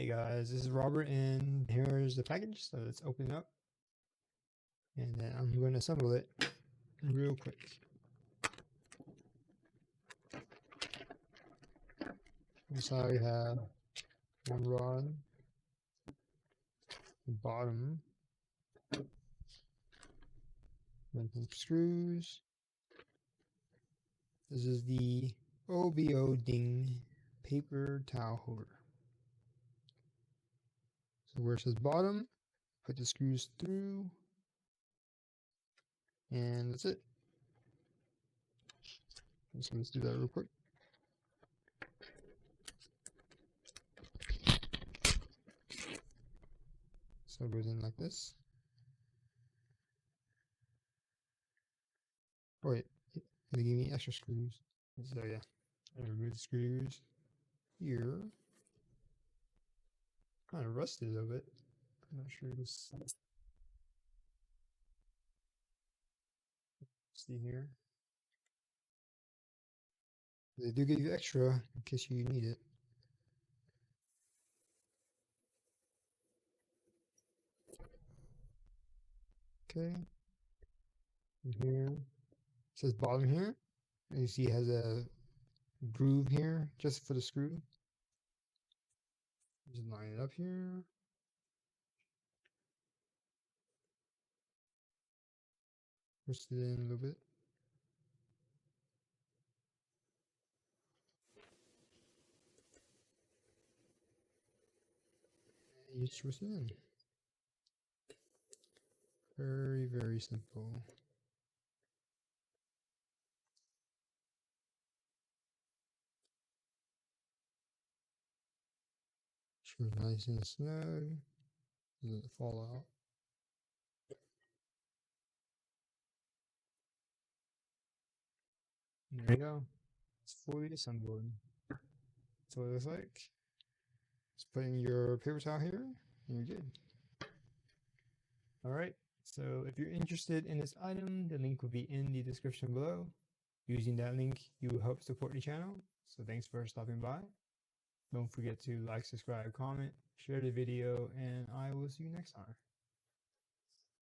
Hey guys, this is Robert and here's the package. So let's open it up and then I'm going to assemble it real quick. So we have one rod, the bottom, then some screws. This is the OBODING paper towel holder. So where it says bottom, put the screws through, and that's it. So let's do that real quick. So it goes in like this. Oh wait, they gave me extra screws. So yeah, I remove the screws here. Kind of rusted a little bit. I'm not sure this. See here. They do give you extra in case you need it. Okay. And here it says bottom here. And you see it has a groove here just for the screw. Just line it up here. Twist it in a little bit. And you twist it in. Very, very simple. Sure, nice and snug. Doesn't fall out. There you go. It's fully assembled. That's what it looks like. Just put in your paper towel here, and you're good. Alright, so if you're interested in this item, the link will be in the description below. Using that link, you will help support the channel. So thanks for stopping by. Don't forget to like, subscribe, comment, share the video, and I will see you next time.